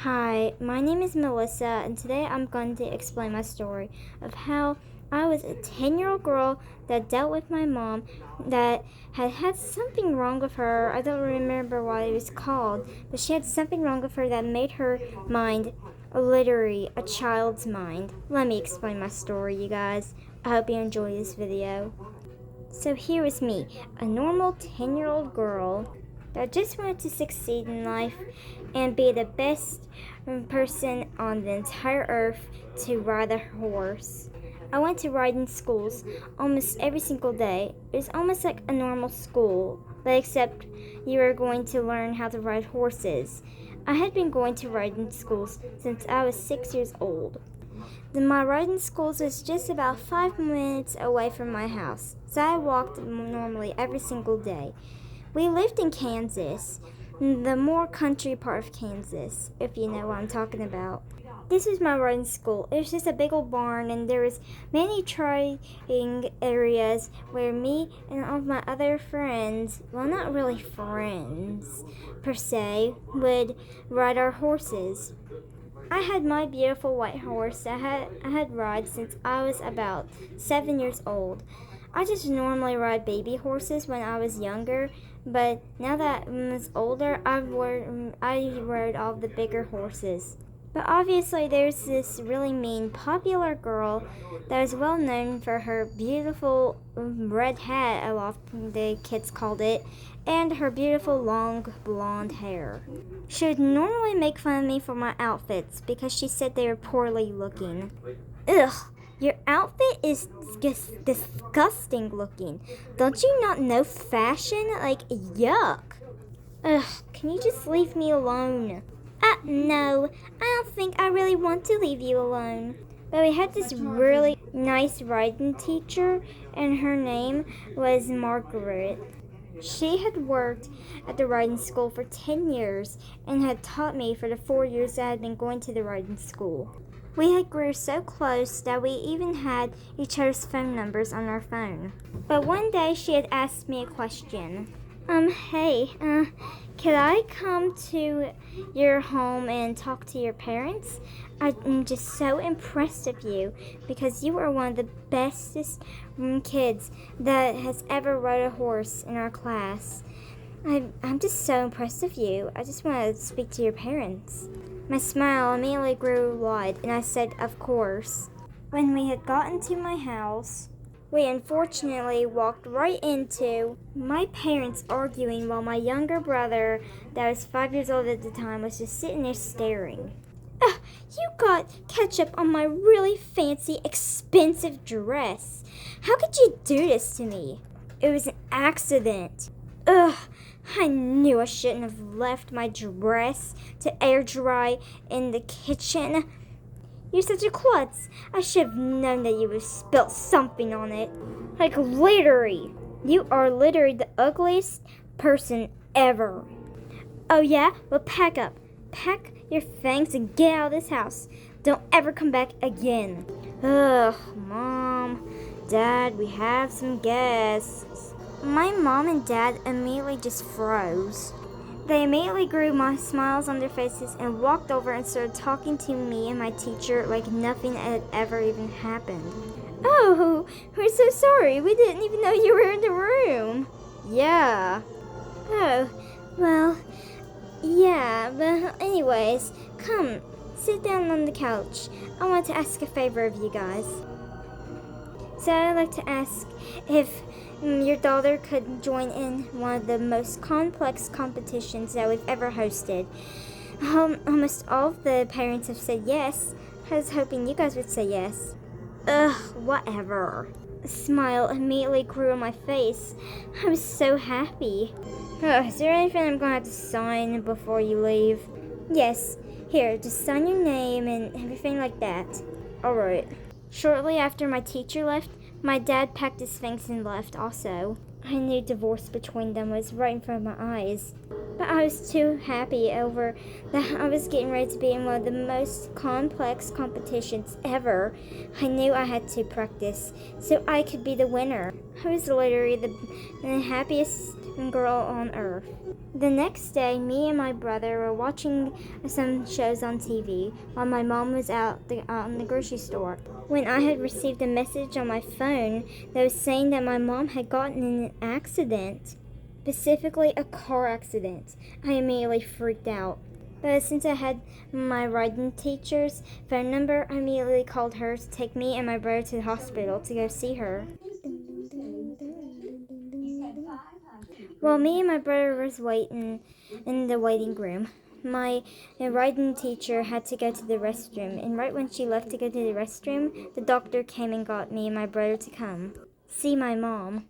Hi, my name is Melissa, and today I'm going to explain my story of how I was a 10-year-old girl that dealt with my mom that had something wrong with her. I don't remember what it was called, but she had something wrong with her that made her mind literally a child's mind. Let me explain my story, you guys. I hope you enjoy this video. So here is me, a normal 10-year-old girl that just wanted to succeed in life and be the best person on the entire earth to ride a horse. I went to riding schools almost every single day. It was almost like a normal school, but except you were going to learn how to ride horses. I had been going to riding schools since I was 6 years old. My riding schools was just about 5 minutes away from my house, so I walked normally every single day. We lived in Kansas, the more country part of Kansas, if you know what I'm talking about. This was my riding school. It was just a big old barn, and there was many trying areas where me and all of my other friends, well, not really friends per se, would ride our horses. I had my beautiful white horse that I had ride since I was about 7 years old. I just normally ride baby horses when I was younger, but now that I was older, I rode all the bigger horses. But obviously, there's this really mean, popular girl that is well known for her beautiful red hat, a lot of the kids called it, and her beautiful long blonde hair. She would normally make fun of me for my outfits because she said they were poorly looking. Ugh, your outfit is disgusting looking. Don't you not know fashion? Like, yuck. Ugh, can you just leave me alone? No, I don't think I really want to leave you alone. But we had this really nice riding teacher, and her name was Margaret. She had worked at the riding school for 10 years and had taught me for the 4 years that I had been going to the riding school. We had grew so close that we even had each other's phone numbers on our phone. But one day she had asked me a question. Hey, could I come to your home and talk to your parents? I'm just so impressed with you because you are one of the bestest kids that has ever rode a horse in our class. I'm just so impressed with you. I just want to speak to your parents. My smile immediately grew wide, and I said, of course. When we had gotten to my house, we unfortunately walked right into my parents arguing while my younger brother, that was 5 years old at the time, was just sitting there staring. You got ketchup on my really fancy, expensive dress. How could you do this to me? It was an accident. Ugh, I knew I shouldn't have left my dress to air dry in the kitchen. You're such a klutz. I should have known that you would have spilt something on it. Like literally. You are literally the ugliest person ever. Oh yeah? Well, pack up. Pack your things and get out of this house. Don't ever come back again. Ugh, Mom, Dad, we have some guests. My mom and dad immediately just froze. They immediately grew my smiles on their faces and walked over and started talking to me and my teacher like nothing had ever even happened. Oh, we're so sorry. We didn't even know you were in the room. Yeah. Oh, well, yeah, but anyways, come, sit down on the couch. I want to ask a favor of you guys. So I'd like to ask if your daughter could join in one of the most complex competitions that we've ever hosted. Almost all of the parents have said yes. I was hoping you guys would say yes. Ugh, whatever. A smile immediately grew on my face. I was so happy. Is there anything I'm going to have to sign before you leave? Yes. Here, just sign your name and everything like that. Alright. Shortly after my teacher left, my dad packed his things and left also. I knew divorce between them was right in front of my eyes. But I was too happy over that I was getting ready to be in one of the most complex competitions ever. I knew I had to practice so I could be the winner. I was literally the happiest girl on earth. The next day, me and my brother were watching some shows on TV while my mom was out in the grocery store. When I had received a message on my phone that was saying that my mom had gotten in an accident, specifically a car accident, I immediately freaked out. But since I had my riding teacher's phone number, I immediately called her to take me and my brother to the hospital to go see her. While me and my brother was waiting in the waiting room, my riding teacher had to go to the restroom, and right when she left to go to the restroom, the doctor came and got me and my brother to come see my mom.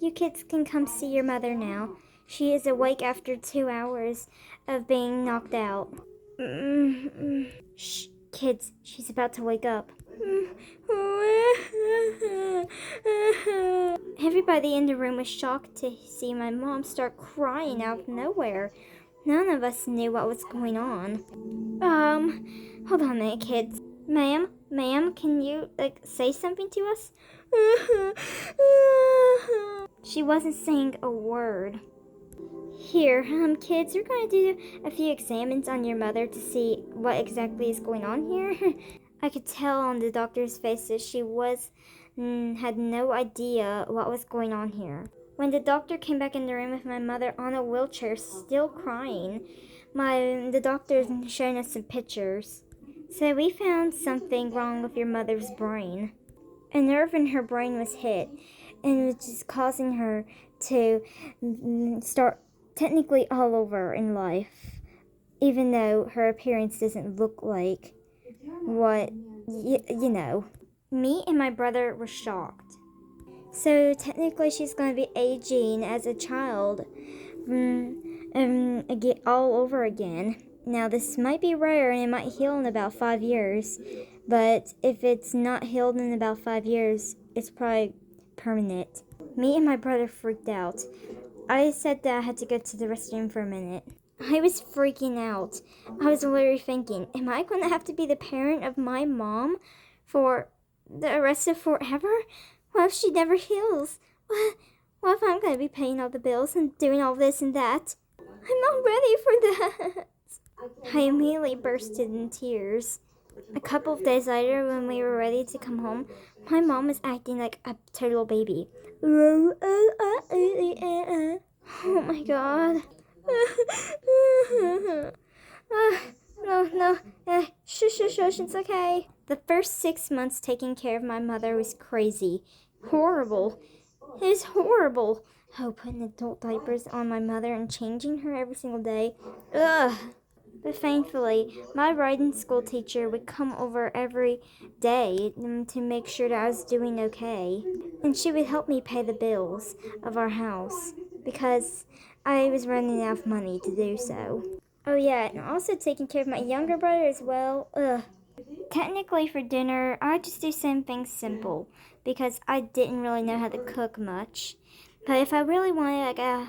You kids can come see your mother now. She is awake after 2 hours of being knocked out. Shh, kids, she's about to wake up. Everybody in the room was shocked to see my mom start crying out of nowhere. None of us knew what was going on. Hold on a minute, kids. Ma'am, can you, say something to us? She wasn't saying a word. Here, kids, we're going to do a few examines on your mother to see what exactly is going on here. I could tell on the doctor's face that she had no idea what was going on here. When the doctor came back in the room with my mother on a wheelchair, still crying, the doctor showing us some pictures. So we found something wrong with your mother's brain. A nerve in her brain was hit, and which is causing her to start technically all over in life, even though her appearance doesn't look like what, you know. Me and my brother were shocked. So technically she's going to be aging as a child again, all over again. Now this might be rare and it might heal in about 5 years, but if it's not healed in about 5 years, it's probably permanent. Me and my brother freaked out. I said that I had to go to the restroom for a minute. I was freaking out. I was literally thinking, am I going to have to be the parent of my mom for the rest of forever? What if she never heals? What if I'm going to be paying all the bills and doing all this and that? I'm not ready for that. I immediately bursted in tears. A couple of days later, when we were ready to come home, my mom was acting like a total baby. Oh my god. No. Shush, it's okay. The first 6 months taking care of my mother was crazy. Horrible. It was horrible. Oh, putting adult diapers on my mother and changing her every single day. Ugh. But thankfully, my riding school teacher would come over every day to make sure that I was doing okay. And she would help me pay the bills of our house because I was running out of money to do so. Oh yeah, and also taking care of my younger brother as well. Ugh. Technically for dinner, I just do something simple because I didn't really know how to cook much. But if I really wanted a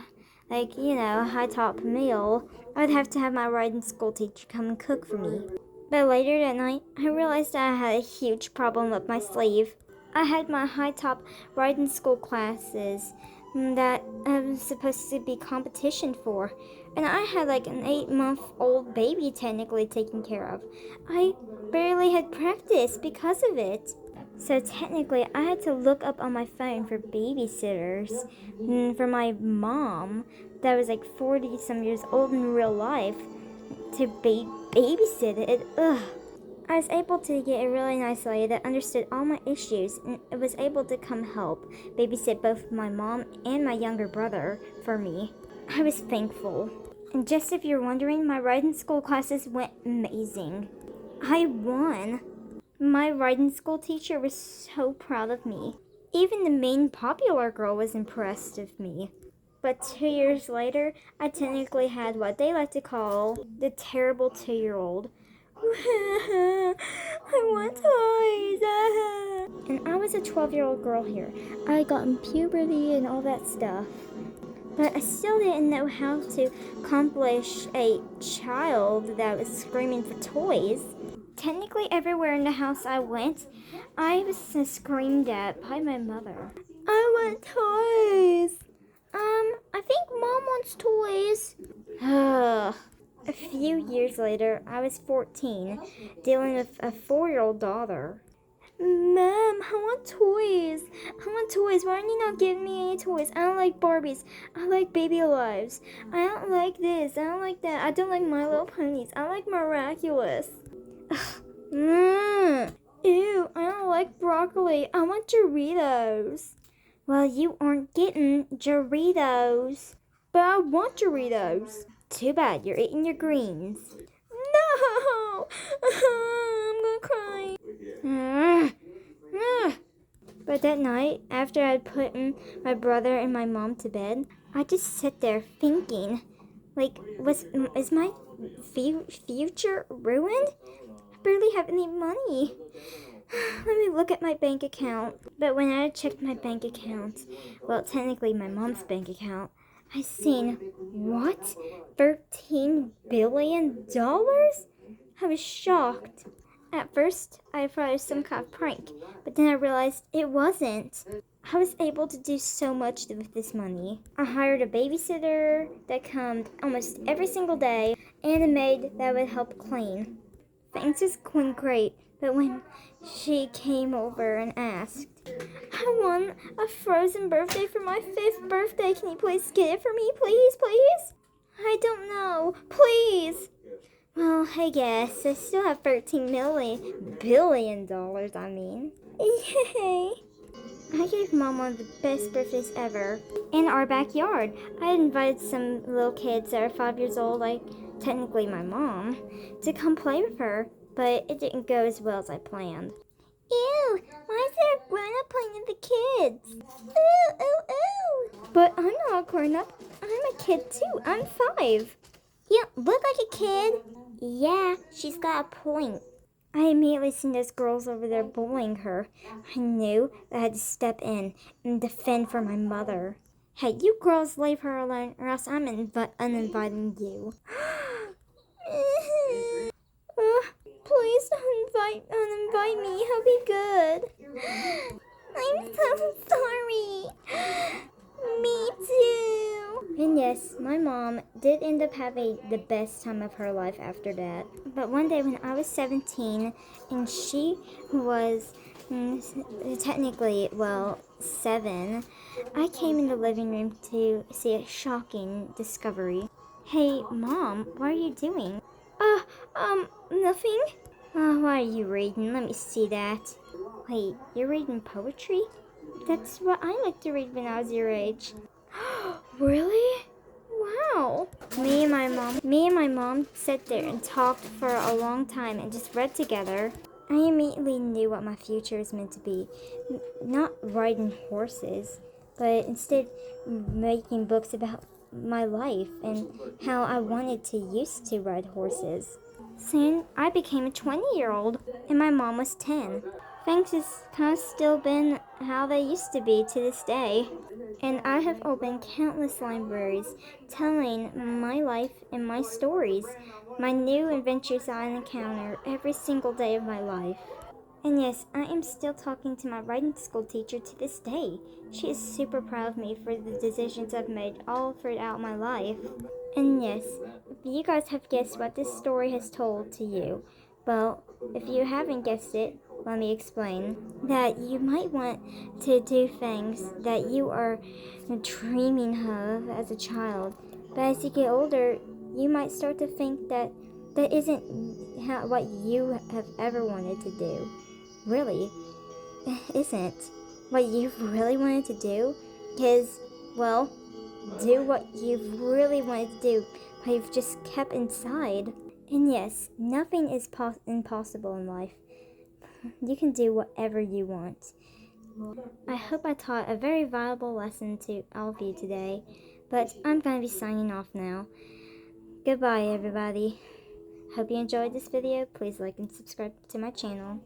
high top meal, I'd have to have my riding school teacher come and cook for me. But later that night, I realized that I had a huge problem up my sleeve. I had my high top riding school classes that I was supposed to be competition for, and I had like an 8-month-old baby technically taken care of. I barely had practice because of it. So technically, I had to look up on my phone for babysitters for my mom that was like 40 some years old in real life to babysit it. Ugh. I was able to get a really nice lady that understood all my issues and was able to come help babysit both my mom and my younger brother for me. I was thankful. And just if you're wondering, my riding school classes went amazing. I won. My riding school teacher was so proud of me. Even the main popular girl was impressed with me. But 2 years later, I technically had what they like to call the terrible 2-year-old. I want toys. And I was a 12-year-old girl here. I got in puberty and all that stuff. but I still didn't know how to accomplish a child that was screaming for toys. Technically, everywhere in the house I went, I was screamed at by my mother. I want toys. I think Mom wants toys. A few years later, I was 14, dealing with a 4-year-old daughter. Mom, I want toys. I want toys. Why are you not giving me any toys? I don't like Barbies. I like Baby Alives. I don't like this. I don't like that. I don't like My Little Ponies. I like Miraculous. Ew, I don't like broccoli. I want Doritos. Well, you aren't getting Doritos. But I want Doritos. Too bad, you're eating your greens. No! I'm gonna cry. But that night, after I'd put my brother and my mom to bed, I just sit there thinking, like, is my future ruined? I barely have any money. Let me look at my bank account. But when I checked my bank account, well, technically my mom's bank account, I seen, what? $13 billion? I was shocked. At first, I thought it was some kind of prank, but then I realized it wasn't. I was able to do so much with this money. I hired a babysitter that came almost every single day and a maid that would help clean. Things was going great, but when she came over and asked, I want a frozen birthday for my 5th birthday. Can you please get it for me, please, please? I don't know. Please. Well, I guess I still have $13 billion, I mean. Yay! I gave Mom one of the best birthdays ever. In our backyard, I had invited some little kids that are 5 years old, like technically my mom, to come play with her, but it didn't go as well as I planned. Ew, why is there a grown-up playing with the kids? Ooh, ooh, ooh. But I'm not a grown-up. I'm a kid too. I'm 5. You look like a kid. Yeah, she's got a point. I immediately seen those girls over there bullying her. I knew that I had to step in and defend for my mother. Hey, you girls leave her alone or else I'm uninviting you. Please don't uninvite me. I'll be good. I'm so sorry. Me too. And yes, my mom did end up having the best time of her life after that. But one day when I was 17 and she was technically, well, 7, I came in the living room to see a shocking discovery. Hey, Mom, what are you doing? Nothing. What are you reading? Let me see that. Wait, you're reading poetry? That's what I like to read when I was your age. Really? Wow. Me and my mom sat there and talked for a long time and just read together. I immediately knew what my future was meant to be. Not riding horses, but instead making books about my life and how I wanted to used to ride horses. Soon, I became a 20-year-old, and my mom was 10. Things has kind of still been how they used to be to this day. And I have opened countless libraries telling my life and my stories, my new adventures I encounter every single day of my life. And yes, I am still talking to my writing school teacher to this day. She is super proud of me for the decisions I've made all throughout my life. And yes, if you guys have guessed what this story has told to you, well, if you haven't guessed it, let me explain. That you might want to do things that you are dreaming of as a child. But as you get older, you might start to think that that isn't what you have ever wanted to do. Really, isn't what you've really wanted to do. Because, well, do what you've really wanted to do, but you've just kept inside. And yes, nothing is impossible in life. You can do whatever you want. I hope I taught a very valuable lesson to all of you today, but I'm going to be signing off now. Goodbye, everybody. Hope you enjoyed this video. Please like and subscribe to my channel.